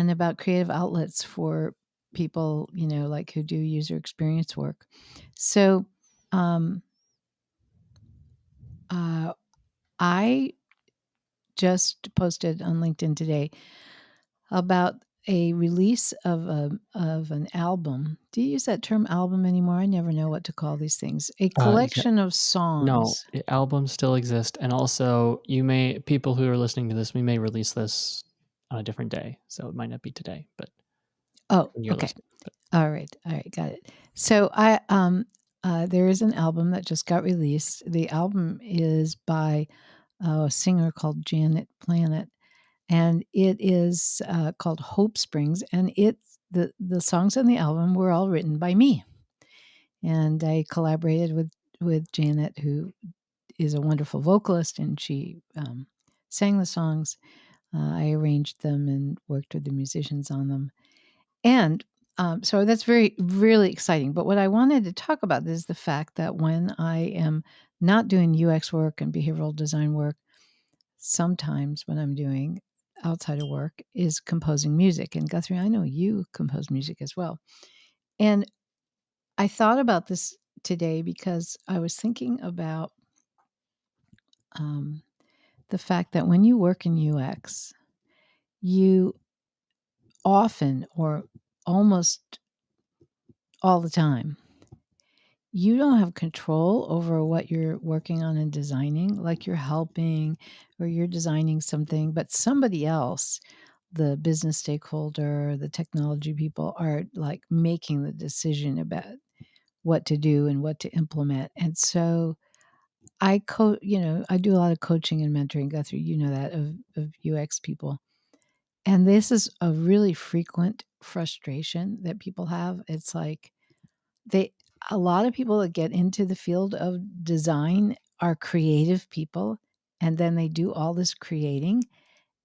and about creative outlets for people, like who do user experience work. So, um, I just posted on LinkedIn today about a release of an album. Do you use that term album anymore? I never know what to call these things. A Yeah, collection of no, songs. albums still exist, and also people who are listening to this, we may release this on a different day, so it might not be today, but Oh, when you're okay. listening. But All right. Got it. So there is an album that just got released. The album is by a singer called Janet Planet, and it is called Hope Springs. And the songs on the album were all written by me, and I collaborated with Janet, who is a wonderful vocalist, and she sang the songs. I arranged them and worked with the musicians on them, and so that's really exciting. But what I wanted to talk about is the fact that when I am not doing UX work and behavioral design work, sometimes when I'm doing outside of work is composing music. And Guthrie, I know you compose music as well. And I thought about this today because I was thinking about um, the fact that when you work in UX, you often or almost all the time, you don't have control over what you're working on and designing, like you're helping or you're designing something, but somebody else, the business stakeholder, the technology people, are like making the decision about what to do and what to implement. And so I do a lot of coaching and mentoring, Guthrie, that of UX people. And this is a really frequent frustration that people have. It's like they a lot of people that get into the field of design are creative people, and then they do all this creating,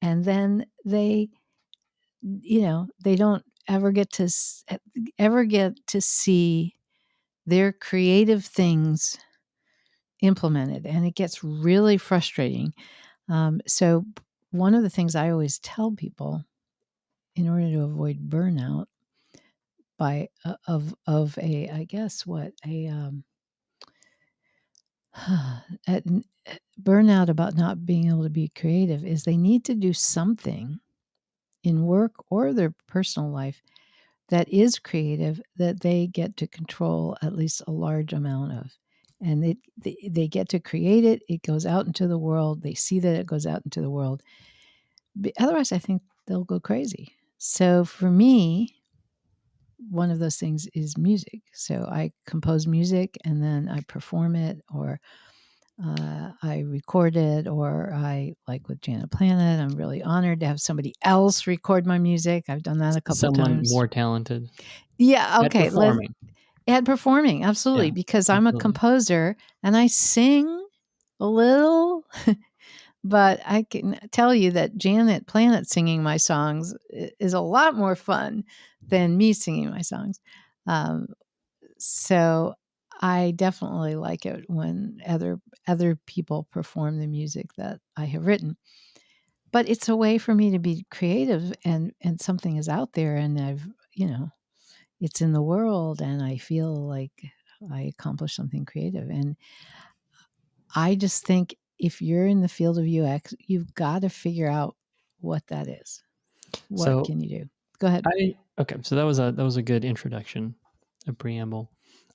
and then they don't ever get to see their creative things implemented, and it gets really frustrating. So one of the things I always tell people in order to avoid burnout by of a I guess what a at burnout about not being able to be creative is they need to do something in work or their personal life that is creative that they get to control at least a large amount of. And they get to create it. It goes out into the world. They see that it goes out into the world. Otherwise, I think they'll go crazy. So for me, one of those things is music. So I compose music and then I perform it, or I record it, or I, like with Janet Planet, I'm really honored to have somebody else record my music. I've done that a couple someone times. more talented Yeah, at okay. performing. At performing, absolutely, Yeah, because I'm a absolutely. composer and I sing a little, but I can tell you that Janet Planet singing my songs is a lot more fun than me singing my songs. Um, so I definitely like it when other people perform the music that I have written. But it's a way for me to be creative, and something is out there, and it's in the world, and I feel like I accomplished something creative. And I just think if you're in the field of UX, you've got to figure out what that is. What So can you do? Go ahead. okay, so that was a good introduction, a preamble.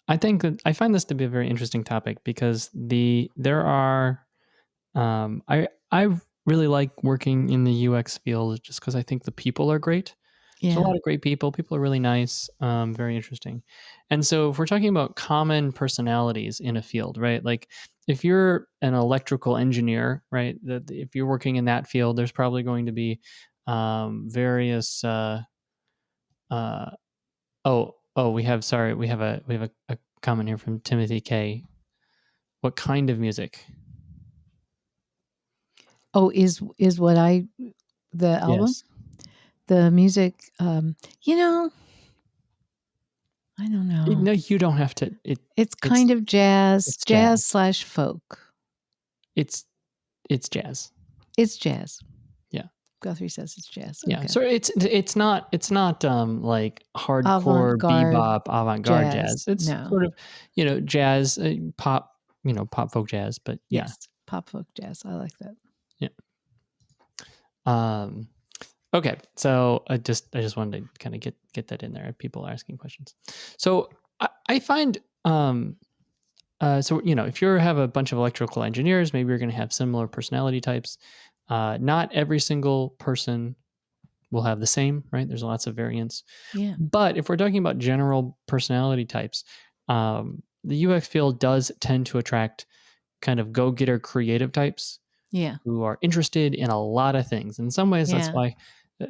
I think that I find this to be a very interesting topic because there are I really like working in the UX field just because I think the people are great. There's a Yeah. lot of great people. People are really nice, very interesting. And so, if we're talking about common personalities in a field, right? Like, if you're an electrical engineer, right? If you're working in that field, there's probably going to be various. Uh, we have a comment here from Timothy K. What kind of music? Oh, is what I the album? Yes. The music, you know, I don't know. No, you don't have to. It's It's kind of jazz, it's jazz. jazz/folk. It's jazz. It's jazz. Yeah. Guthrie says it's jazz. Yeah, Okay. so it's not like hardcore Avant-garde bebop avant-garde jazz. jazz. It's No. sort of, jazz, pop, pop folk jazz, but yeah. Yes. Pop folk jazz. I like that. Yeah. Okay, so I just wanted to kind of get that in there if people are asking questions. So I find so if you have a bunch of electrical engineers, maybe you're going to have similar personality types. Not every single person will have the same, right? There's lots of variance. Yeah. But if we're talking about general personality types, the UX field does tend to attract kind of go-getter creative types Yeah. who are interested in a lot of things. In some ways, Yeah.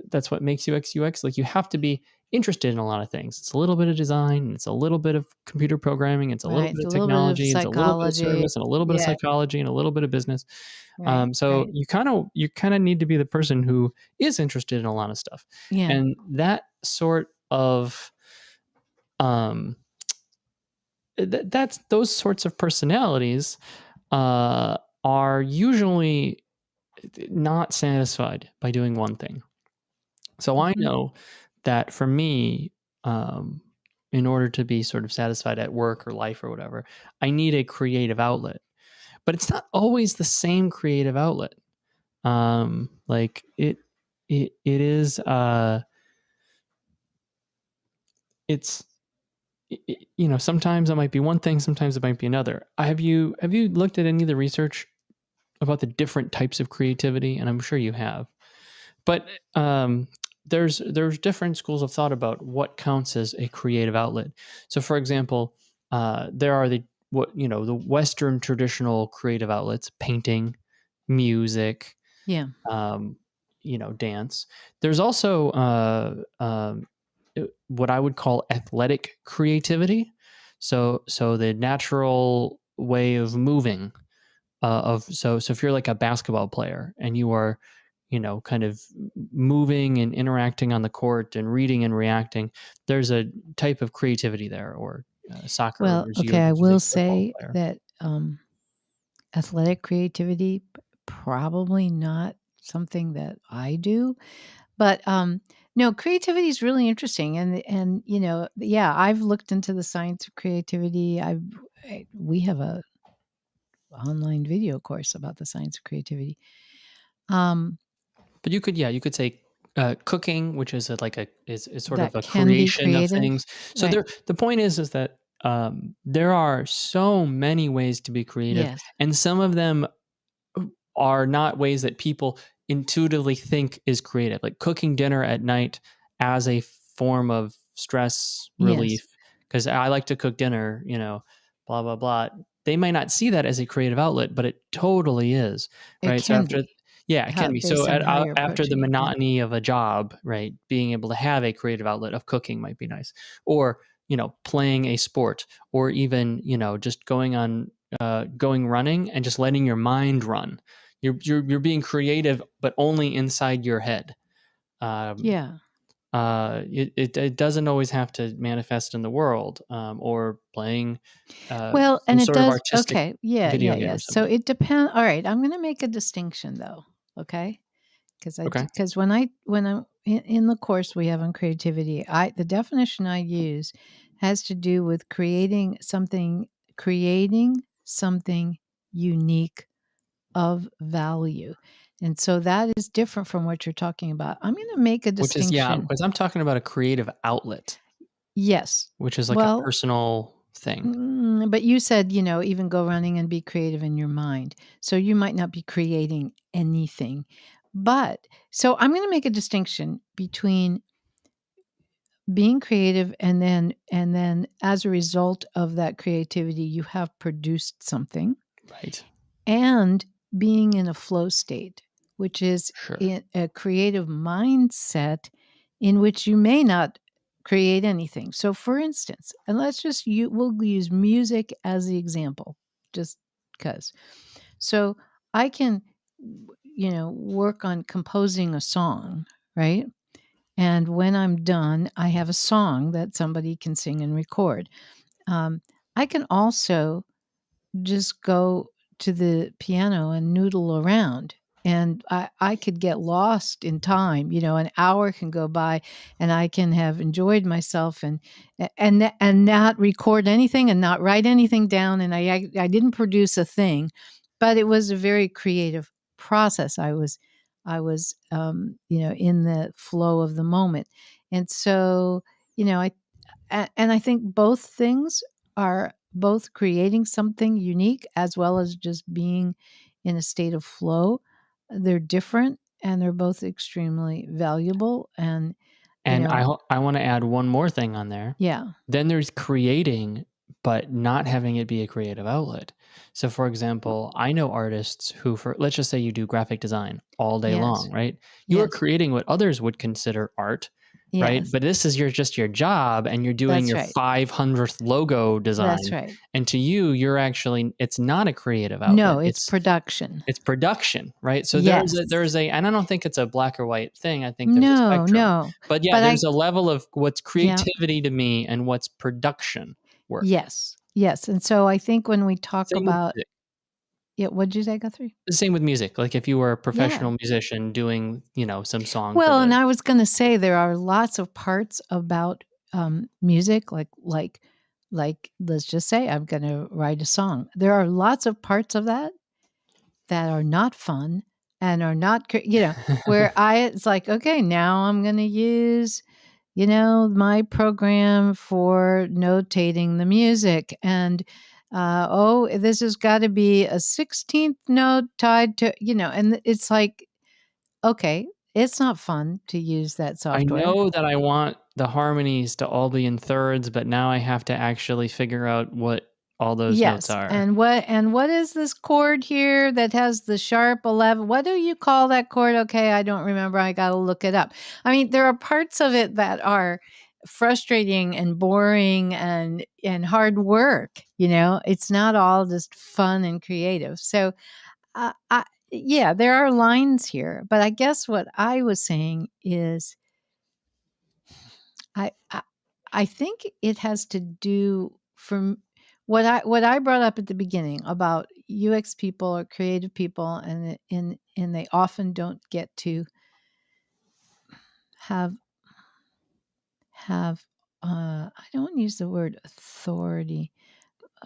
that's what makes UX. Like, you have to be interested in a lot of things. It's a little bit of design, it's a little bit of computer programming, it's a little Right. bit It's of a little bit of technology, it's a little bit of psychology. service, and a little bit of Yeah. psychology, and a little bit of business. Right. So Right. you kind of need to be the person who is interested in a lot of stuff. Yeah. And that sort of that's those sorts of personalities are usually not satisfied by doing one thing. So I Mhm. know that for me, in order to be sort of satisfied at work or life or whatever, I need a creative outlet. But it's not always the same creative outlet. Like it is it's sometimes it might be one thing, sometimes it might be another. Have you looked at any of the research about the different types of creativity? And I'm sure you have. But there's different schools of thought about what counts as a creative outlet. So, for example, there are the Western traditional creative outlets: painting, music, Yeah. dance. There's also what I would call athletic creativity. So the natural way of moving so if you're like a basketball player and you are kind of moving and interacting on the court and reading and reacting, there's a type of creativity there. Or soccer, Well, which okay, I is a will football say player. that athletic creativity, probably not something that I do, but no, creativity is really interesting, and yeah, I've looked into the science of creativity. We have a online video course about the science of creativity. But you could say cooking, which is is sort of That a can be creation of creative, things. So right? the point is that there are so many ways to be creative, Yes, and some of them are not ways that people intuitively think is creative. Like cooking dinner at night as a form of stress yes, relief, because I like to cook dinner, blah blah blah. They might not see that as a creative outlet, but it totally is, it right? So can after, be yeah, it can be. So based on how you're after the approaching it. Yeah, monotony of a job, right, being able to have a creative outlet of cooking might be nice. Or playing a sport, or even just going running and just letting your mind run. You're being creative, but only inside your head. Um, yeah. it doesn't always have to manifest in the world, or playing Well, some and it sort of does. artistic Okay, yeah, video yeah, game yeah. or So something. it depends. All right, I'm going to make a distinction though. Okay, Okay. because when I'm in the course we have on creativity, the definition I use has to do with creating something unique of value. And so that is different from what you're talking about. I'm going to make a Which is, yeah, distinction. because I'm talking about a creative outlet, Yes. which is like a Well, personal thing. but you said, even go running and be creative in your mind. So you might not be creating anything. But so I'm going to make a distinction between being creative and then as a result of that creativity you have produced something, Right. and being in a flow state, which is Sure. in a creative mindset in which you may not create anything. So, for instance, and we'll use music as the example, just because. So, I can, work on composing a song, right? And when I'm done, I have a song that somebody can sing and record. I can also just go to the piano and noodle around and I could get lost in time. An hour can go by, and I can have enjoyed myself, and not record anything and not write anything down, and I didn't produce a thing, but it was a very creative process. I was in the flow of the moment, and so and I think both things are both creating something unique as well as just being in a state of flow. They're different and they're both extremely valuable. And, you And know, I want to add one more thing on there. yeah, Then there's creating, but not having it be a creative outlet. So, for example, I know artists who, for let's just say you do graphic design all day yes, long, right? You are yes, creating what others would consider art, right? yes, But this is just your job, and you're doing that's your right. 500th logo That's design. right. And to you, it's not a creative No, outlet. it's production. It's production, right? So Yes. and I don't think it's a black or white thing. I think there's a No, spectrum. no. But yeah, But there's a level of what's yeah, creativity to me and what's production work. yes, yes. And so I think when we talk Same with about, music. yeah, what'd you say, Guthrie? The same with music. Like if you were a Yeah. professional musician doing, some song for Well, and the I was going to say there are lots of parts about music, like let's just say I'm going to write a song. There are lots of parts of that are not fun and are not, where it's like, okay, now I'm going to use, my program for notating the music, and oh, this has got to be a 16th note tied to, and it's like, okay, it's not fun to use that I software. know that I want the harmonies to all be in thirds, but now I have to actually figure out what all those notes Yes, are. and what is this chord here that has the sharp 11? What do you call that chord? Okay, I don't remember. I got to look it up. I mean, there are parts of it that are frustrating and boring and hard work. It's not all just fun and creative. So, yeah, there are lines here, but I guess what I was saying is I I I think it has to do from what I brought up at the beginning about UX people or creative people, and they often don't get to have have I don't use the word authority,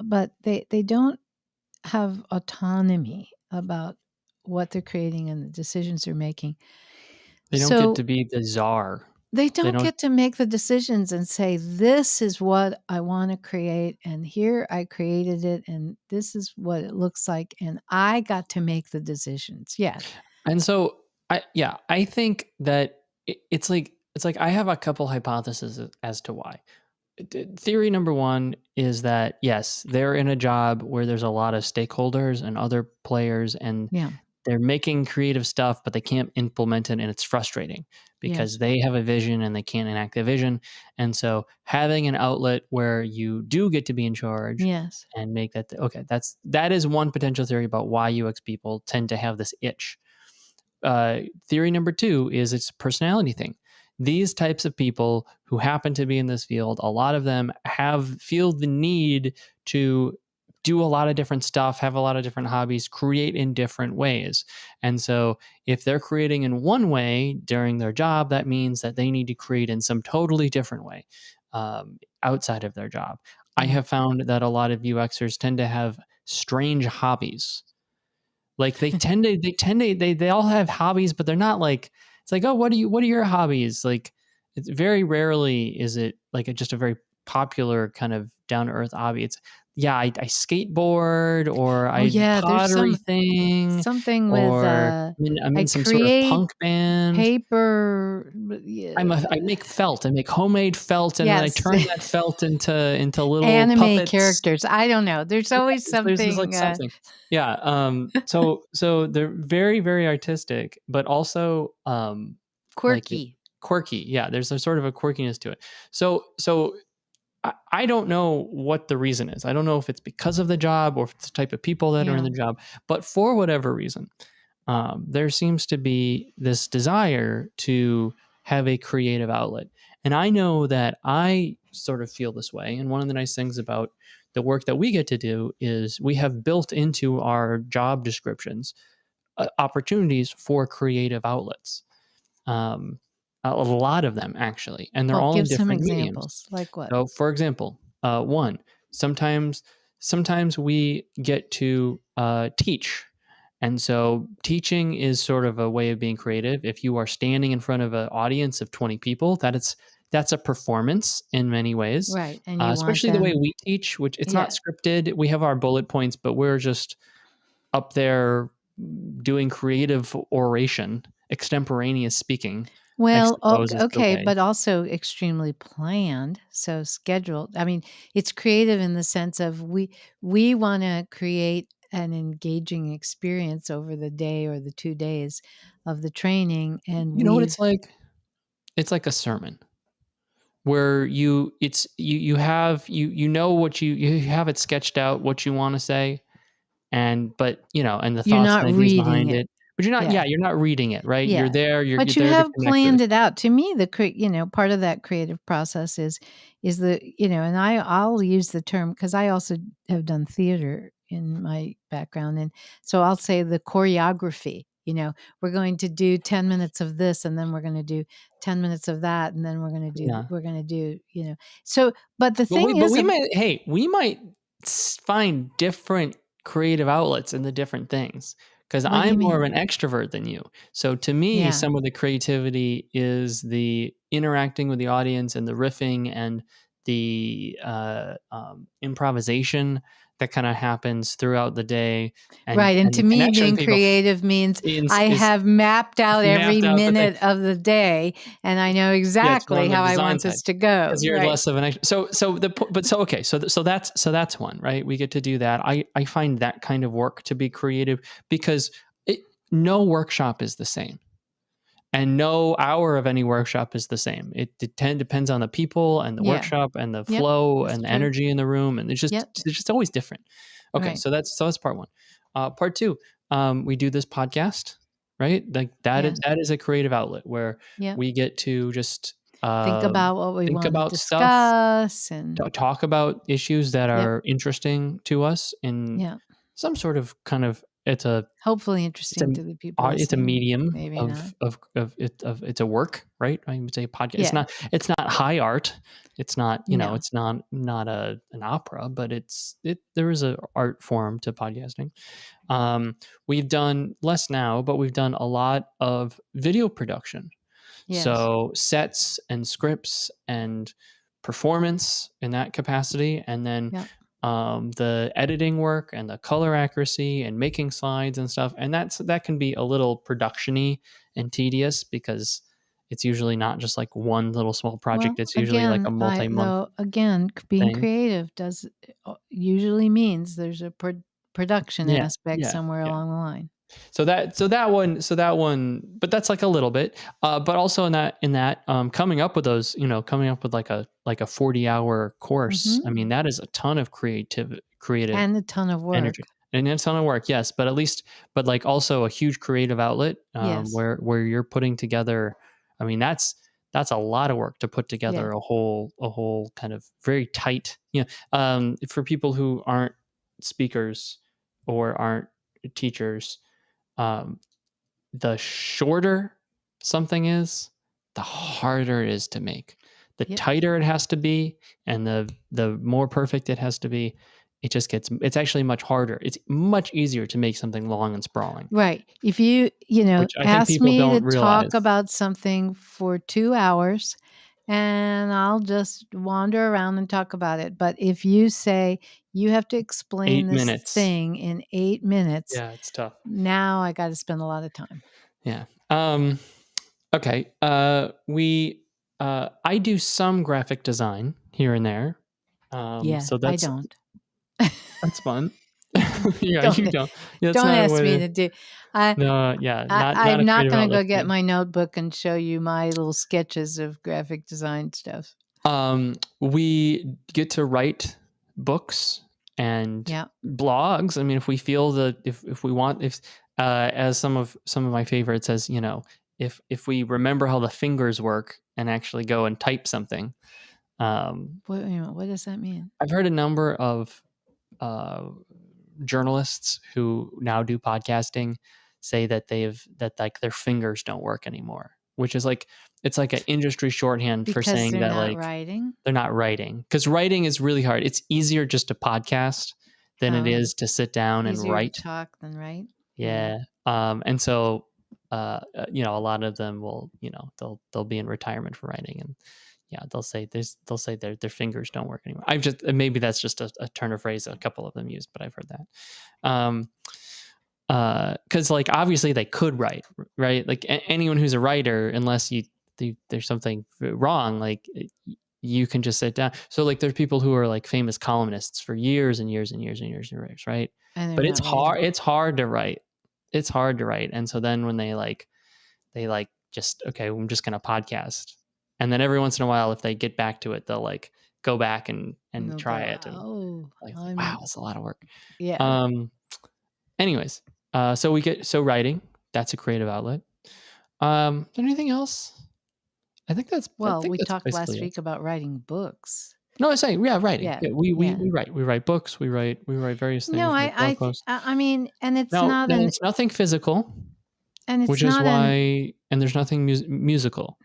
but they don't have autonomy about what they're creating and the decisions they're making. They don't get to So be the czar. they They don't don't get to make the decisions and say, "This is what I wanna create, and here I created it, and this is what it looks like, and I got to make the decisions." Yeah. And so I think that it's like I have a couple hypotheses as to why. Theory number one is that yes, they're in a job where there's a lot of stakeholders and other players, and Yeah. they're making creative stuff, but they can't implement it, and it's frustrating because Yes. they have a vision and they can't enact the vision. And so having an outlet where you do get to be in charge Yes. and make that okay, that is one potential theory about why UX people tend to have this itch. Theory number two is it's a personality thing. These types of people who happen to be in this field, a lot of them feel the need to do a lot of different stuff, have a lot of different hobbies, create in different ways. And so if they're creating in one way during their job, that means that they need to create in some totally different way outside of their job. I Yeah. have found that a lot of UXers tend to have strange hobbies. Like they all have hobbies, but they're not like it's like, "Oh, what are your hobbies?" Like it's very rarely is it like just a very popular kind of down to earth hobby. It's yeah, I skateboard or Oh, I yeah, there's pottery thing something with, or I'm I in some sort of create punk band. paper, yeah, I make felt. I make homemade felt, and then I yes. turn that felt into little Anime puppets. characters. I don't know. There's Yeah, always there's just like something, something. Yeah, so they're very, very artistic, but also, like, quirky. quirky. Yeah, there's a sort of a quirkiness to it. So I don't know what the reason is. I don't know if it's because of the job or if it's the type of people that are in Yeah. the job, but for whatever reason, there seems to be this desire to have a creative outlet. And I know that I sort of feel this way. And one of the nice things about the work that we get to do is we have built into our job descriptions opportunities for creative outlets. Um, a lot of them actually, and they're Well, all in give some different mediums. examples. Like what? So, for example, one, sometimes sometimes we get to teach, and so teaching is sort of a way of being creative. If you are standing in front of an audience of 20 people, that's a performance in many ways, Right. And you want especially the way them, we teach, which it's not yeah. scripted. We have our bullet points, but we're just up there doing creative oration, extemporaneous speaking, I Well, suppose is the okay, way. but also extremely planned, so scheduled. I mean, it's creative in the sense of we want to create an engaging experience over the day or the 2 days of the training, and You know what it's we've like? It's like a sermon where you have you know what you have it sketched out what you want to say, and but and the you're thoughts not and ideas reading behind it. it, but Yeah. you're not reading it, right? You're Yeah. there, you're But you there to have connect with it. planned it out. To me, part of that creative process is the, and I'll use the term because I also have done theater in my background. And so I'll say the choreography, we're going to do 10 minutes of this, and then we're going to do 10 minutes of that, and then Yeah. we're going to do, so, but the But thing is, we might find different creative outlets in the different things, because what do I'm you more of mean? an extrovert than you. So to me, Yeah. some of the creativity is the interacting with the audience and the riffing and the improvisation that kind of happens throughout the day, Right, and and to the me, connection with being people creative means I is have mapped out every mapped out the thing. minute of the day, and I know Yeah, it's more exactly on the how I design want side this to go, because you're right. less of an so the but so okay, so that's one, right? We get to do that. I find that kind of work to be creative because it no workshop is the same. And no hour of any workshop is the same. Depends on the people and the Yeah, workshop and the yep, flow that's and the true. energy in the room, and Yep, it's just always different. Okay, right, so that's part one. Part two, we do this podcast, right? Like yes, that is a creative outlet where yep. we get to just Think about what we think wanna about stuff, discuss and talk about issues that yep, are interesting to us in yeah. some sort of kind of Hopefully it's a interesting to the people it's a listening, medium maybe not. of it's a work, right? I would say podcast. Yeah, It's not high art. It's not no, it's not an opera, but there is a art form to podcasting. We've done less now, but we've done a lot of video production. yes, So sets and scripts and performance in that capacity, and then yep. the editing work and the color accuracy and making slides and stuff. And that can be a little production-y and tedious because it's usually not just like one little small project. Well, It's usually like a again, multi-month being thing. creative does usually means there's a production Yeah, aspect yeah, somewhere yeah. along the line. So that one, but that's like a little bit. But also in that coming up with those, coming up with like a 40-hour course. I Mhm. mean, that is a ton of creative And a ton of energy. work. And it's a ton of work, yes, but like also a huge creative outlet, Yes. where you're putting together. I mean, that's a lot of work to put Yeah. together a whole kind of very tight. For people who aren't speakers or aren't teachers, um, the shorter something is, the harder it is to make. The Yep. tighter it has to be, and the more perfect it has to be, it's actually much harder. It's much easier to make something long and sprawling, Right. If you, which I think ask people me to don't talk realize. about something for 2 hours, and I'll just wander around and talk about it. But if you say you have to explain 8 this minutes. thing in 8 minutes, Yeah, it's tough. now I gotta spend a lot of time. Yeah. Okay. I do some graphic design here and there. Yeah, So I that's don't. that's fun. Yeah, Don't you don't. Yeah, that's don't not a ask way me to. to do I No, yeah, I not I'm a not creative gonna outlet go for get you. my notebook and show you my little sketches of graphic design stuff. We get to write books and Yeah. blogs. I mean, if we feel that if we want if as some of my favorites says, if we remember how the fingers work and actually go and type something. What does that mean? I've heard a number of uh, journalists who now do podcasting say that like their fingers don't work anymore, which is like, it's like an industry shorthand for Because saying they're that not like writing? they're not writing, because writing is really hard. It's easier just to podcast than it Oh, is to sit down and easier to write. talk than write? Yeah. Yeah. And so, a lot of them will, they'll be in retirement for writing, and yeah, they'll say their fingers don't work anymore. Maybe that's just a turn of phrase a couple of them use, but I've heard that. Because like obviously they could write, right? Like anyone who's a writer, unless there's something wrong, like you can just sit down. So like there's people who are like famous columnists for years and years and years and years and years, right? And they're But it's not writing. hard. It's hard to write. It's hard to write. And so then when they just, okay, I'm just gonna podcast, and then every once in a while, if they get back to it, they'll like go back and They'll try go, it, and "Oh, like, wow, I'm" it's a lot of work. yeah. Anyways, so writing. That's a creative outlet. Anything else? I think Well, we talked last basically it. week about writing books. No, I'm saying, yeah, writing. Yeah, Yeah, we yeah. write. We write books. We write various No, things. We write blog posts. I mean, and it's No, not it's nothing physical, which is an why, and there's nothing musical,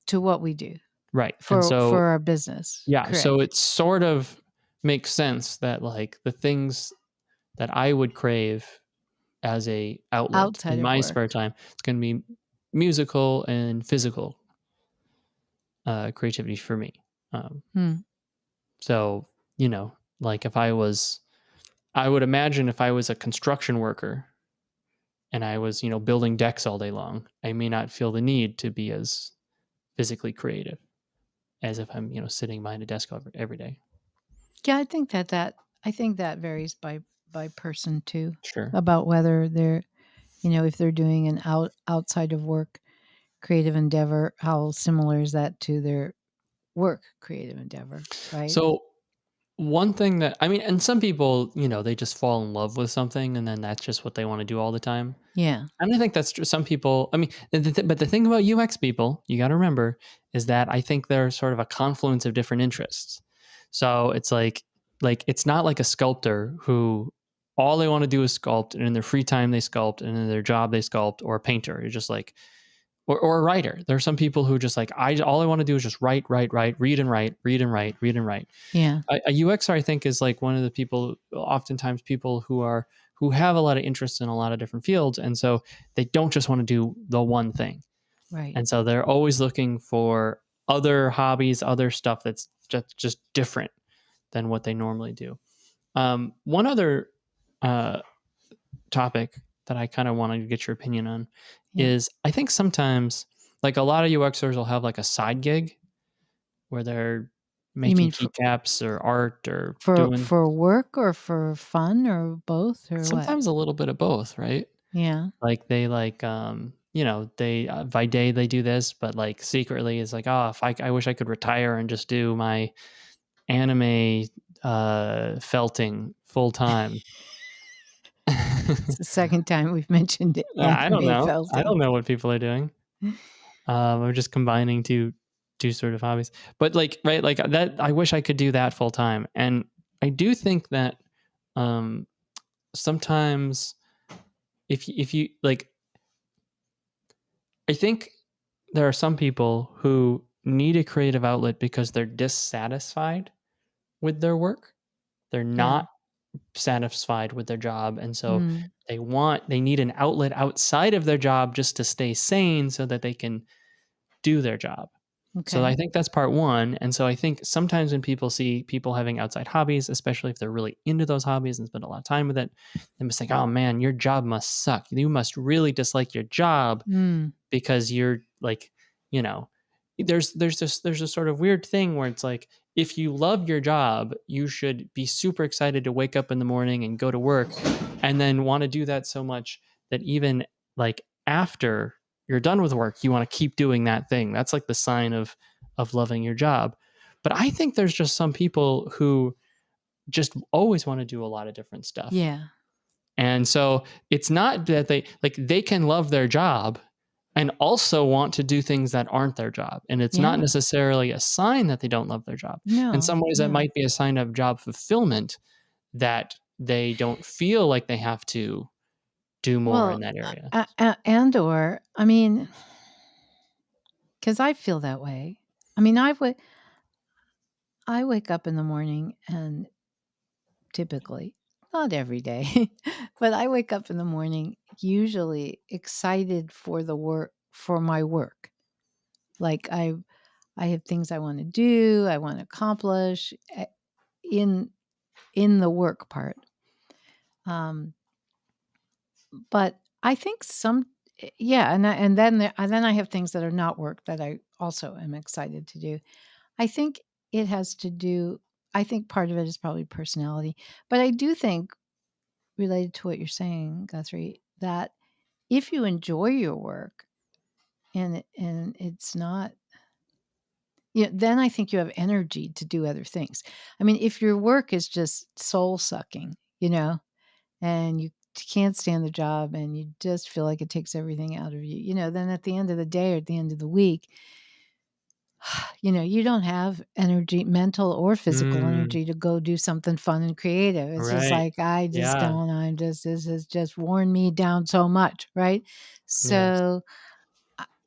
to what we do right? And for so, our business. yeah, Correct. so it sort of makes sense that like the things that I would crave as a outlet Outside in of my work. spare time, it's going to be musical and physical creativity for me. So, like I would imagine if I was a construction worker and I was, building decks all day long, I may not feel the need to be as physically creative as if I'm, sitting behind a desk every day. Yeah, I think that varies by person too. Sure. About whether they're, if they're doing an outside of work creative endeavor, how similar is that to their work creative endeavor, right? So one thing that, I mean, and some people, they just fall in love with something and then that's just what they want to do all the time. Yeah. And I think that's true. Some people, I mean, but the thing about UX people, you got to remember, is that I think they're sort of a confluence of different interests. So it's like it's not like a sculptor who all they want to do is sculpt, and in their free time they sculpt, and in their job they sculpt, or a painter. You're just like, or a writer. There are some people who just like, all I want to do is just write, read and write, read and write, read and write. Yeah. A UXer, I think, is like one of the people, oftentimes people who have a lot of interest in a lot of different fields. And so they don't just want to do the one thing. Right. And so they're always looking for other hobbies, other stuff that's just different than what they normally do. One other topic that I kind of wanted to get your opinion on is, I think sometimes like a lot of UXers will have like a side gig where they're making keycaps or art or for work or for fun or both or sometimes what? a little bit of both, right? Yeah. Like they they by day they do this, but like secretly it's like, oh, if I wish I could retire and just do my anime felting full time. It's the second time we've mentioned it. I don't know. Felting. I don't know what people are doing. I'm just combining two sort of hobbies, but like, right, like that, I wish I could do that full time. And I do think that sometimes if you like, I think there are some people who need a creative outlet because they're dissatisfied with their work. They're not satisfied with their job. And so they need an outlet outside of their job just to stay sane so that they can do their job. Okay. So I think that's part one. And so I think sometimes when people see people having outside hobbies, especially if they're really into those hobbies and spend a lot of time with it, they must think, oh man, your job must suck. You must really dislike your job because you're like, there's a sort of weird thing where it's like, if you love your job, you should be super excited to wake up in the morning and go to work and then want to do that so much that even like after you're done with work, you want to keep doing that thing. That's like the sign of loving your job. But I think there's just some people who just always want to do a lot of different stuff. Yeah. And so it's not that they can love their job and also want to do things that aren't their job. And it's not necessarily a sign that they don't love their job. No, in some ways, that might be a sign of job fulfillment, that they don't feel like they have to do more in Well, that area. and or I mean, because I feel that way. I mean, I wake up in the morning and typically, not every day, but I wake up in the morning usually excited for the work for my work. Like I have things I want to do, I want to accomplish in in the work part. Um, but I think yeah, and then I have things that are not work that I also am excited to do. I think it has to do. I think part of it is probably personality, but I do think related to what you're saying, Guthrie, that if you enjoy your work and it's not, then I think you have energy to do other things. I mean, if your work is just soul sucking, and you can't stand the job and you just feel like it takes everything out of you, then at the end of the day or at the end of the week, you don't have energy, mental or physical Mm, energy to go do something fun and creative. It's just right. like, I just Yeah. don't, this has just worn me down so much. Right. Yes. So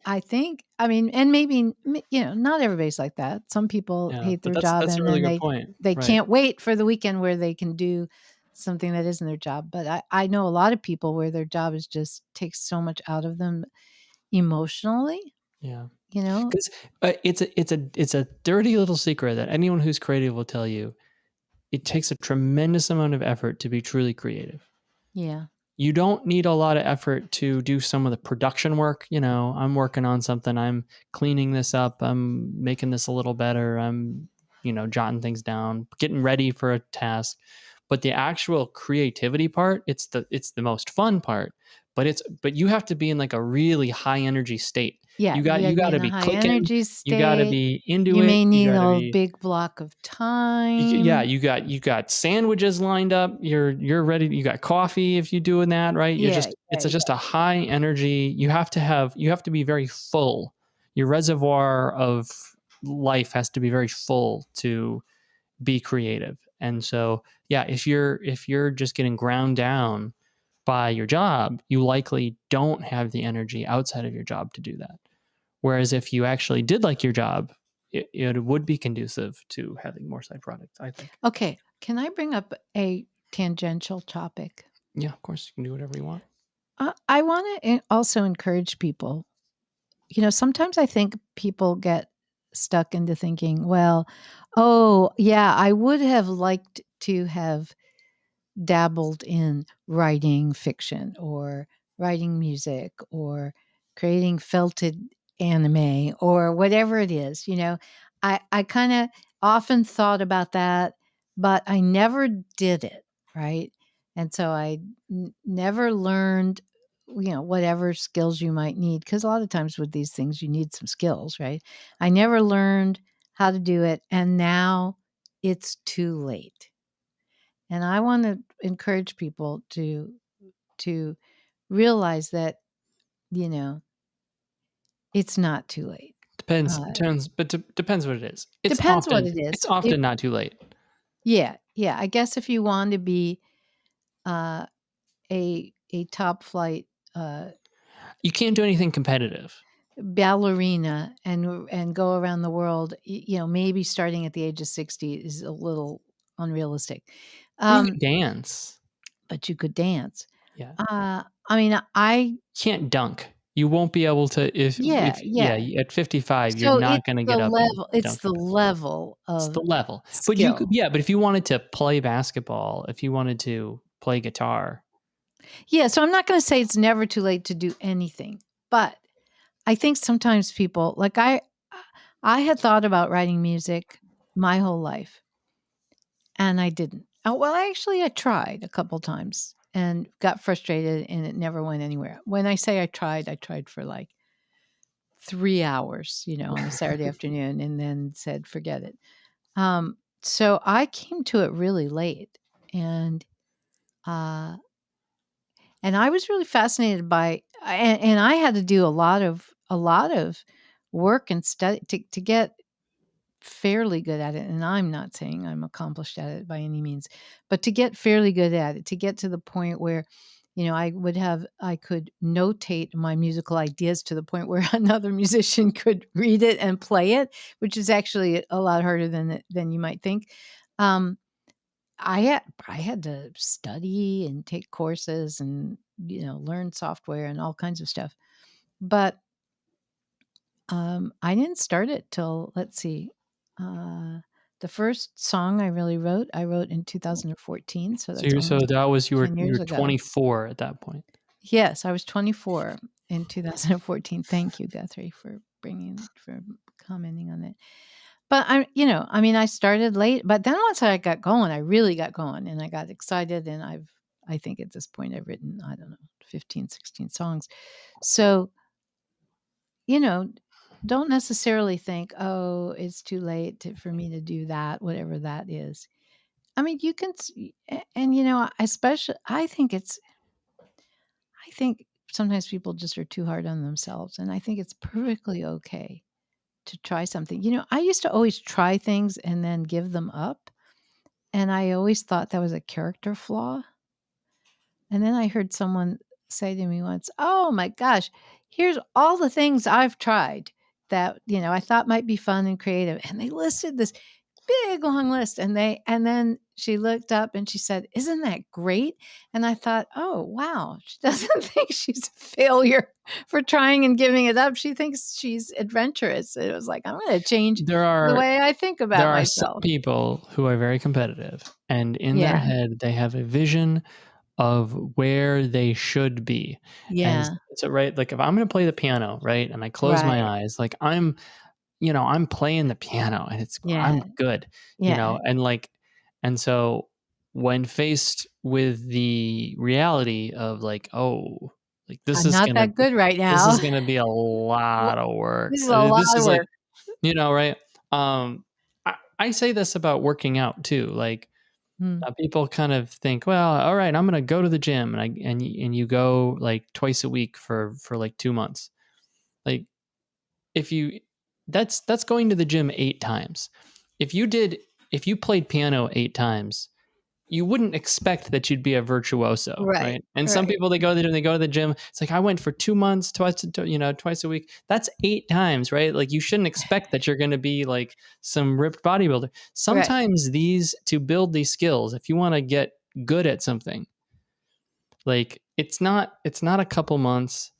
I think, I mean, and maybe, not everybody's like that. Some people Yeah. hate But their that's job that's a and really then good point. they Right. can't wait for the weekend where they can do something that isn't their job. But I know a lot of people where their job is just takes so much out of them emotionally, Yeah. you know? Because it's a dirty little secret that anyone who's creative will tell you. It takes a tremendous amount of effort to be truly creative. Yeah. You don't need a lot of effort to do some of the production work. I'm working on something. I'm cleaning this up. I'm making this a little better. I'm, jotting things down, getting ready for a task. But the actual creativity part, it's the most fun part. But you have to be in like a really high energy state. Yeah, You you got gotta you be got in to a be high cooking. energy You got to state. be into You it. may You need got to a be big block of yeah, time. you got sandwiches lined up. You're ready. You got coffee if you're doing that, right? Yeah, It's yeah, just a high energy. You have to be very full. Your reservoir of life has to be very full to be creative. And so, yeah, if you're just getting ground down by your job, you likely don't have the energy outside of your job to do that. Whereas if you actually did like your job, it would be conducive to having more side products, I think. Okay, can I bring up a tangential topic? Yeah, of course, you can do whatever you want. I wanna also encourage people. Sometimes I think people get stuck into thinking, "Well, oh, yeah, I would have liked to have dabbled in writing fiction or writing music or creating felted anime or whatever it is, I kind of often thought about that, but I never did it, right? And so I never learned, whatever skills you might need, because a lot of times with these things, you need some skills, right? I never learned how to do it. And now it's too late. And I want to encourage people to realize that, you know, it's not too late. Depends, Uh, depends, but depends what it is. It's depends what often it is. it's often not too late. Yeah, yeah. I guess if you want to be uh, a top flight uh, You can't do anything competitive. ballerina and go around the world, maybe starting at the age of 60 is a little unrealistic. Well, you can Um, dance. but you could dance. Yeah. I mean, Can't dunk. You won't be able to yeah, if yeah, yeah. at 55, you're So not gonna get up and it's dunk the a basketball. level It's of the level. But you could skill. yeah, but if you wanted to play basketball, if you wanted to play guitar, Yeah, so I'm not gonna say it's never too late to do anything, but I think sometimes people like I had thought about writing music my whole life, and I didn't. Well, actually, I tried a couple times and got frustrated, and it never went anywhere. When I tried for like 3 hours, on a Saturday afternoon and then said, "Forget it." So I came to it really late, and uh, and I was really fascinated by, and I had to do a lot of work and study to get fairly good at it. And I'm not saying I'm accomplished at it by any means, but to get fairly good at it, to get to the point where I could notate my musical ideas to the point where another musician could read it and play it, which is actually a lot harder than you might think. Um, I had to study and take courses and, learn software and all kinds of stuff. But, I didn't start it till, let's see, uh, the first song I wrote in 2014, so So that's you so almost that was you 10 were years ago. 24 at that point. Yes, I was 24 in 2014. Thank you, Guthrie, for commenting on that. But I started late, but then once I got going, I really got going and I got excited, and I think at this point I've written, I don't know, 15, 16 songs. So, you know, don't necessarily think, "Oh, it's too late for me to do that," whatever that is. I mean, you can and especially I think sometimes people just are too hard on themselves, and I think it's perfectly okay to try something. I used to always try things and then give them up, and I always thought that was a character flaw. And then I heard someone say to me once, "Oh my gosh, here's all the things I've tried that, I thought might be fun and creative." And they listed this big long list, and then she looked up and she said, "Isn't that great?" And I thought, "Oh, wow. She doesn't think she's a failure for trying and giving it up. She thinks she's adventurous." It was like, I'm going to change There the are way I think there about are some myself. people who are very competitive, and in their Yeah. head they have a vision of where they should be. And Yeah. so, right, like if I'm going to play the piano, right, and I close my Right. eyes, like I'm playing the piano and I'm Yeah. good, Yeah. and so when faced with the reality of like, oh, like I'm not that good right this now. is gonna be a Wha lot of work. This is a lot This of is like, work. right? I say this about working out too. Like, Mm. people kind of think, well, all right, I'm gonna go to the gym, and you go like twice a week for like 2 months. Like, if you that's going to the gym 8 times. If you did if you played piano 8 times, you wouldn't expect that you'd be a virtuoso, Right, right? And some right, people, they go to the gym. It's like, I went for 2 months, twice a week. That's 8 times, right? Like, you shouldn't expect that you're going to be like some ripped bodybuilder. right. Sometimes to build these skills, if you want to get good at something, like it's not a couple months,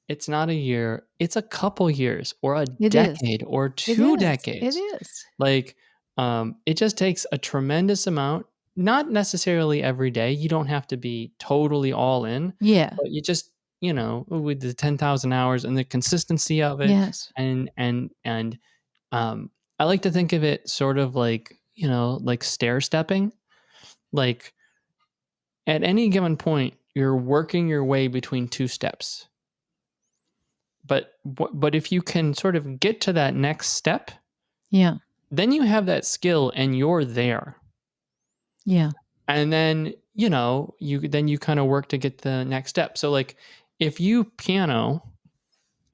it's not a year, it's a couple years or a It is. decade or It two is. It decades. is. Like, it just takes a tremendous amount, not necessarily every day. You don't have to be totally all in, Yeah. but you just, with the 10,000 hours and the consistency of it. Yes. And um, I like to think of it sort of like, like stair stepping. Like, at any given point, you're working your way between two steps. But if you can sort of get to that next step, Yeah. then you have that skill and you're there. Yeah. And then, you kind of work to get the next step. So like, if you piano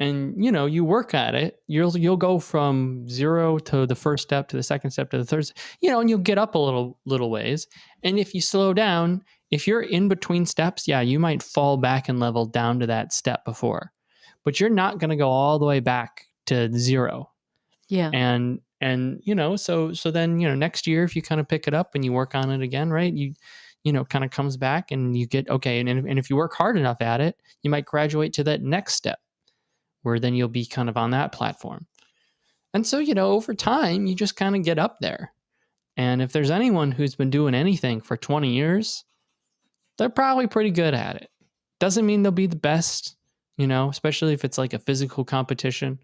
and you work at it, you'll go from zero to the first step to the second step to the third, and you'll get up a little ways. And if you slow down, if you're in between steps, yeah, you might fall back and level down to that step before, but you're not going to go all the way back to zero. Yeah. So then, next year, if you kind of pick it up and you work on it again, right, kind of comes back and you get okay. And if you work hard enough at it, you might graduate to that next step where then you'll be kind of on that platform. And so, over time, you just kind of get up there. And if there's anyone who's been doing anything for 20 years, they're probably pretty good at it. Doesn't mean they'll be the best, especially if it's like a physical competition,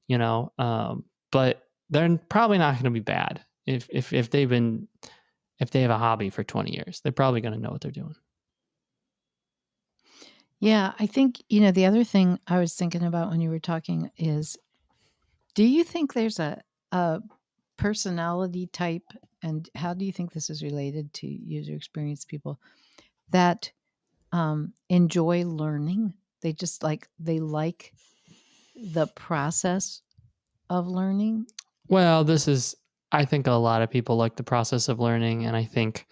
but they're probably not going to be bad if they have a hobby for 20 years. They're probably going to know what they're doing. Yeah, I think, the other thing I was thinking about when you were talking is, do you think there's a personality type, and how do you think this is related to user experience people that enjoy learning? They like the process of learning. Well, I think a lot of people like the process of learning, and I think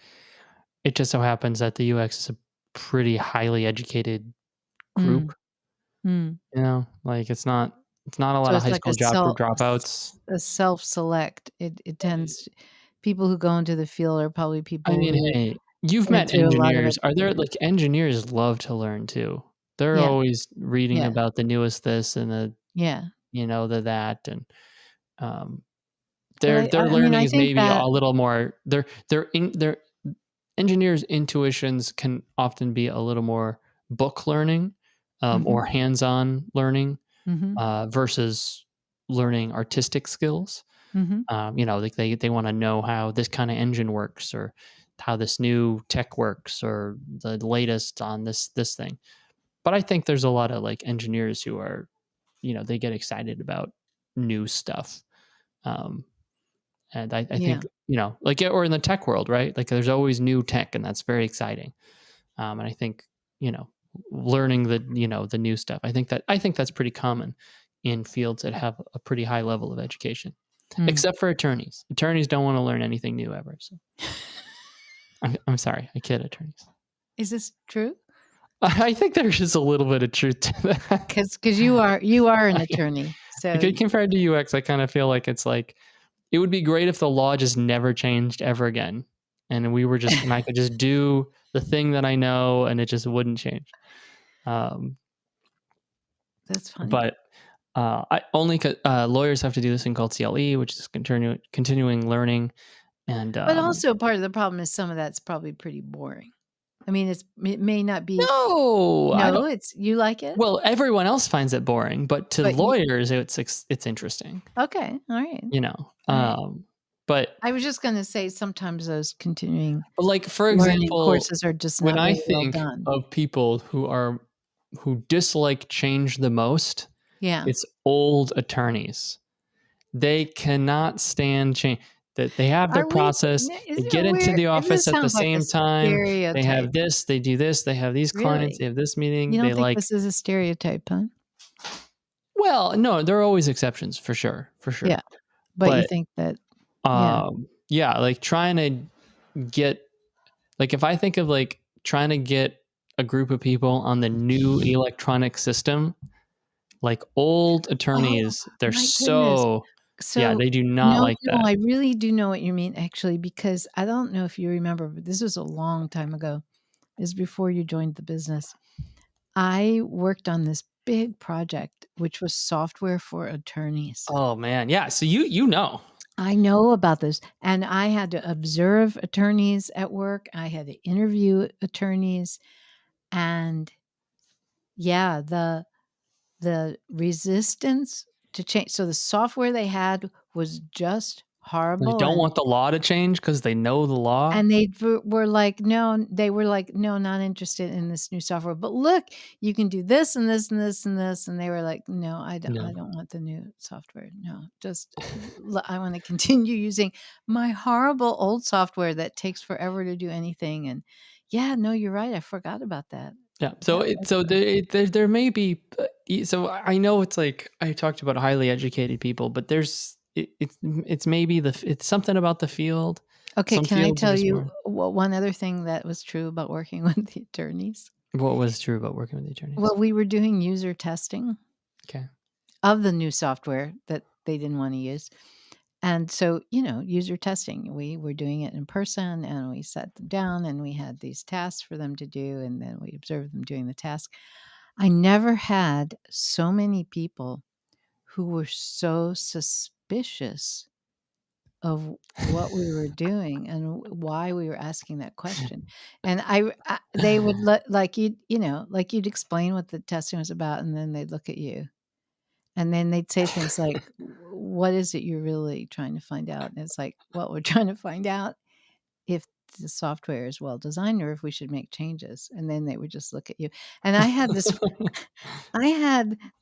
it just so happens that the UX is a pretty highly educated group. Mm, mm. Like it's not a lot So of it's high like a school dropouts. self-select. It tends people who go into the field are probably I people mean, who hey, you've went met through a lot of engineers. Are there education. like engineers love to learn too? They're Yeah, always reading yeah, about the newest this and the yeah. the that and um But their I mean, learning I is think maybe a that little more their engineers' intuitions can often be a little more book learning mhm, or hands-on learning mhm, versus learning artistic skills. mhm. Like they want to know how this kind of engine works or how this new tech works or the latest on this thing. But I think there's a lot of like engineers who are, they get excited about new stuff. Um, and I Yeah, think, like, or in the tech world, right? Like there's always new tech and that's very exciting. And I think, you know, learning the new stuff, I think that's pretty common in fields that have a pretty high level of education, mm. except for attorneys. Attorneys don't want to learn anything new ever. So I'm sorry. I kid attorneys. Is this true? I think there's just a little bit of truth to that. 'Cause you are an attorney, so Like, compared to UX, I kind of feel like it's like it would be great if the law just never changed ever again, and I could just do the thing that I know, and it just wouldn't change. Um, that's funny. but lawyers have to do this thing called CLE, which is continuing learning, and But also part of the problem is some of that's probably pretty boring. I mean, it may not be no, I no, don't. it's you like it? Well, everyone else finds it boring, but to But you lawyers, it's interesting. okay, alright, You know, alright. but I was just gonna say sometimes those continuing like for learning example, courses are just when not I very well think done. of people who dislike change the most, Yeah. it's old attorneys. They cannot stand change. That they have their Are we process. They isn't get it into weird? the office This at the sounds like a same time. They stereotype. have this. They do this. They have these clients. They Really? have this You meeting. don't They think like. this is a stereotype, huh? Well, no, there are always exceptions for sure, for Yeah, sure. but you But think that yeah. yeah, like trying to get like if I think of like trying to get a group of people on the new electronic system, like old Oh, attorneys, they're my goodness. so yeah, So, they do not no, like no, that. I really do know what you mean, actually, because I don't know if you remember, but this was a long time ago. This is before you joined the business. I worked on this big project, which was software for attorneys. Oh man, yeah. So you know. I know about this, and I had to observe attorneys at work. I had to interview attorneys, and yeah, the resistance to change. So the software they had was just They horrible, don't want the law to change because they know the law. and were like, "No," they were like, "No, not interested in this new software, but look, you can do this and this and this and this," and they were like, "No, I No. don't want the new software. No, just I wanna continue using my horrible old software that takes forever to do anything," and yeah, no, you're right, I forgot about that. Yeah. So That it was so there may be so I know it's like I talked about highly educated people, but it's maybe it's something about the field. okay, Some can I fields are tell just you more. one other thing that was true about working with the attorneys? What was true about working with the attorneys? Well, we were doing user testing Okay. of the new software that they didn't wanna use. And so, user testing, we were doing it in person and we set them down and we had these tasks for them to do and then we observed them doing the task. I never had so many people who were so suspicious of what we were doing and why we were asking that question. And they would like like you'd explain what the testing was about and then they'd look at you and then they'd say things like, "What is it you're really trying to find out?" And it's like, "Well, we're trying to find out if the software is well designed or if we should make changes." And then they would just look at you. And I had this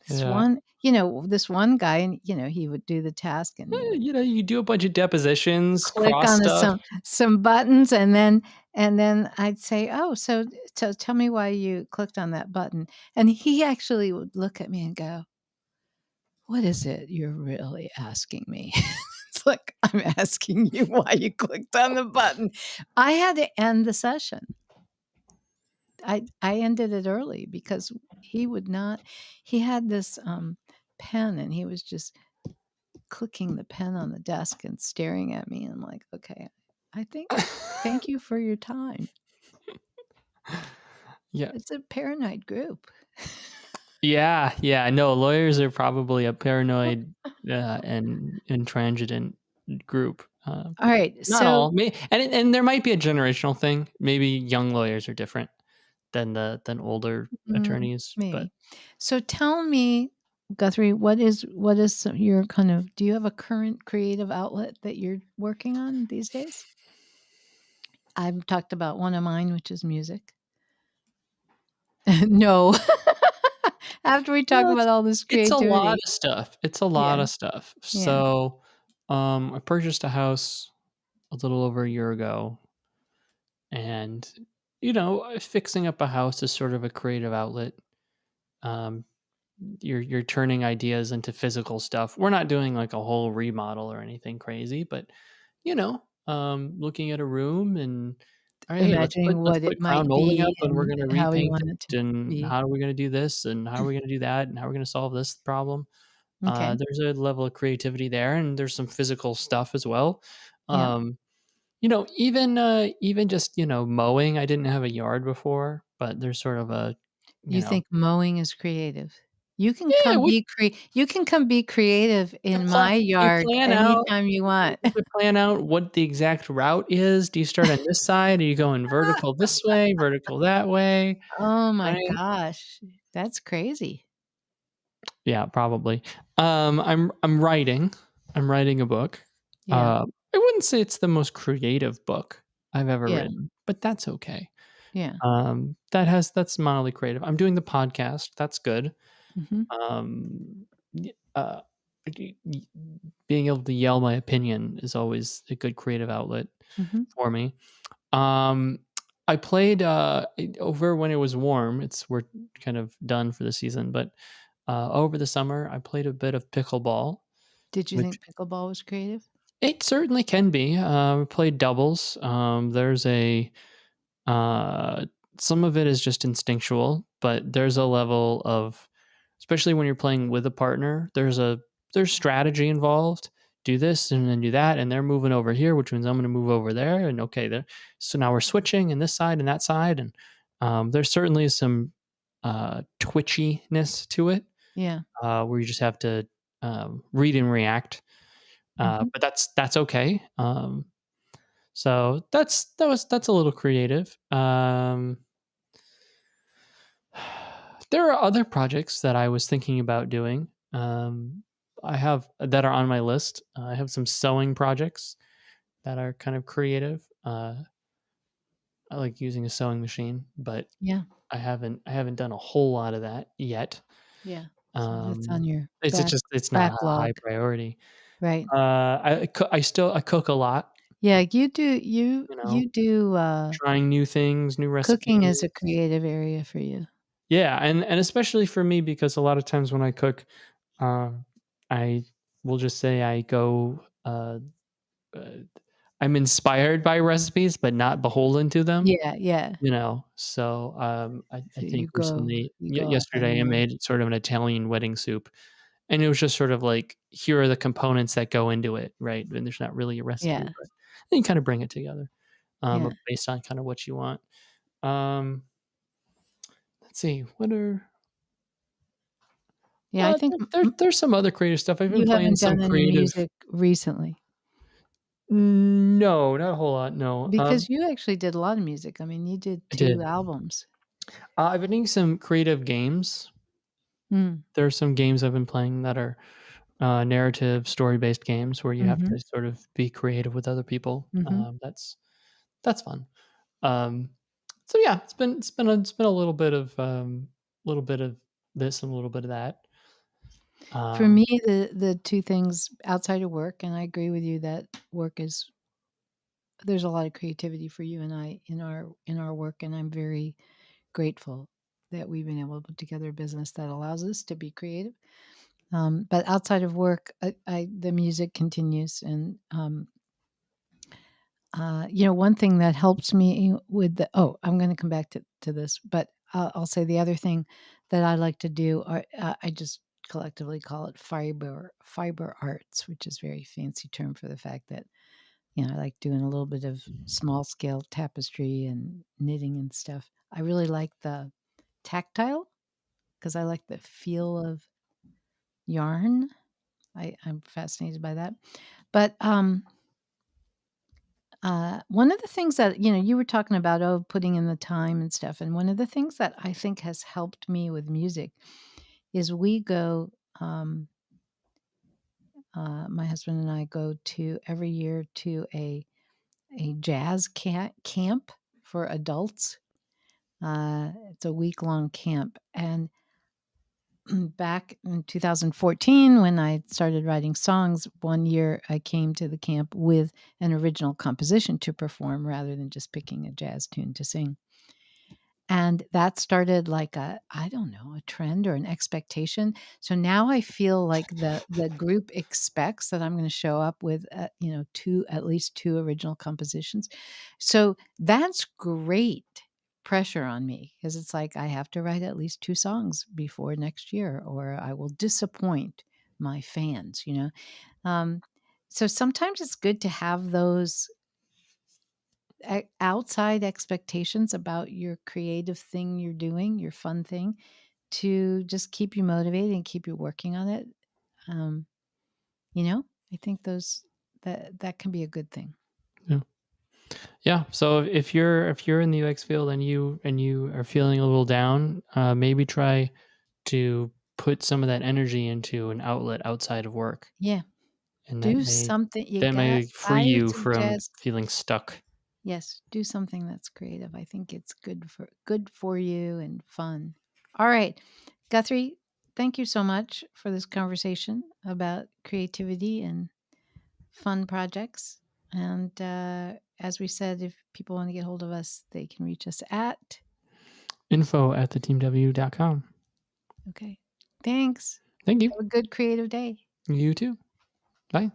Yeah. one, this one guy and, he would do the task and he would You do a bunch of depositions, click cross on stuff. some buttons and then I'd say, "Oh, so tell me why you clicked on that button." And he actually would look at me and go, "What is it you're really asking me?" It's like, "I'm asking you why you clicked on the button." I had to end the session. I ended it early because he would not. He had this pen, and he was just clicking the pen on the desk and staring at me. And I'm like, okay, I think. Thank you for your time. Yeah. It's a paranoid group. Yeah, yeah. No, lawyers are probably a paranoid and intransigent group. All right, Not so all, and there might be a generational thing. Maybe young lawyers are different than older mm, attorneys, but maybe. So tell me, Guthrie, your kind of? Do you have a current creative outlet that you're working on these days? I've talked about one of mine, which is music. No. After we talk well, about all this it's a lot creativity. of stuff. It's a lot Yeah, of stuff. yeah. So, I purchased a house a little over a year ago, and fixing up a house is sort of a creative outlet. Um, you're turning ideas into physical stuff. We're not doing like a whole remodel or anything crazy, but looking at a room and all right, hey, Imagining let's what put it crown might molding up be and we're and gonna how we repaint want it to it and be. how are we gonna do this and how are we gonna do that and how are we gonna solve this problem. Okay. There's a level of creativity there, and there's some physical stuff as well. Yeah. Um, even just mowing. I didn't have a yard before, but there's sort of a you You know think mowing is creative. yeah, You can come be creative You in pla my you yard plan out anytime you want. you could plan out what the exact route is. Do you start on this side? Are you going vertical this way, vertical that way, Oh my right? gosh. That's crazy. Yeah, probably. I'm writing. I'm writing a book. Yeah. I wouldn't say it's the most creative book I've ever Yeah. written, but that's okay. Yeah. That's mildly creative. I'm doing the podcast. That's good. Mhm. Um, y y y being able to yell my opinion is always a good creative outlet Mhm. for me. Um, I played, over when it was warm. We're kind of done for the season, but, over the summer, I played a bit of pickleball, Did you which think pickleball was creative? it certainly can be. We played doubles. There's a uh, some of it is just instinctual, but there's a level of, especially when you're playing with a partner, there's strategy involved. Do this and then do that, and they're moving over here, which means I'm going to move over there, and okay, there. So now we're switching, and this side and that side, and there's certainly some twitchiness to it, Yeah. where you just have to read and react. Mhm. But that's okay. So that's a little creative. There are other projects that I was thinking about doing. I have that are on my list. I have some sewing projects that are kind of creative. I like using a sewing machine, but Yeah. I haven't done a whole lot of that yet. Yeah. So that's on Um, your it's not a high backlog, priority. right? I cook a lot. Yeah, You know, you do, trying new things, new cooking recipes. is a creative area for you. Yeah, and especially for me because a lot of times when I cook, uh, I will just say I go. Uh, I'm inspired by recipes, but not beholden to them. Yeah, yeah. So I So think recently, you go off on yesterday, I your own. made sort of an Italian wedding soup, and it was just sort of like here are the components that go into it, right? And there's not really a recipe, Yeah, but you kind of bring it together, yeah. based on kind of what you want. Um, let's see, what are Yeah, I think there's some other creative stuff. I've been you playing haven't some done any creative. music recently No, not a whole lot, no. because you actually did a lot of music. I mean, you did I 2 did. albums. I've been doing some creative games. Mm, There are some games I've been playing that are, narrative story-based games where you have mhm, to sort of be creative with other people. mhm. That's fun. Um, so yeah, it's been a little bit of this and a little bit of that. For Um, me, the 2 things outside of work, and I agree with you that work is there's a lot of creativity for you and I in our work, and I'm very grateful that we've been able to put together a business that allows us to be creative. But outside of work, the music continues, and one thing that helps me with I'm going to come back to this, but I'll say the other thing that I like to do, I just collectively call it fiber arts, which is a very fancy term for the fact that, I like doing a little bit of small scale tapestry and knitting and stuff. I really like the tactile because I like the feel of yarn. I'm fascinated by that. But one of the things that, you were talking about, putting in the time and stuff. And one of the things that I think has helped me with music is we go, my husband and I go to every year to a jazz camp for adults. It's a week long camp. And back in 2014, when I started writing songs, one year I came to the camp with an original composition to perform rather than just picking a jazz tune to sing. And that started like I don't know, a trend or an expectation. So now I feel like the group expects that I'm going to show up with, at least two original compositions. So that's great pressure on me because it's like I have to write at least two songs before next year or I will disappoint my fans. Um, so sometimes it's good to have those outside expectations about your creative thing you're doing, your fun thing, to just keep you motivated and keep you working on it. Um, I think that can be a good thing. Yeah. Yeah. So if you're in the UX field and you are feeling a little down, maybe try to put some of that energy into an outlet outside of work, Yeah, and do something. that may free I you from suggest, feeling stuck. yes, do something that's creative. I think it's good for you and fun. All right, Guthrie, thank you so much for this conversation about creativity and fun projects. And as we said, if people want to get hold of us, they can reach us at. info@theteamw.com. Okay. Thanks. Thank you. Have a good creative day. You too. Bye.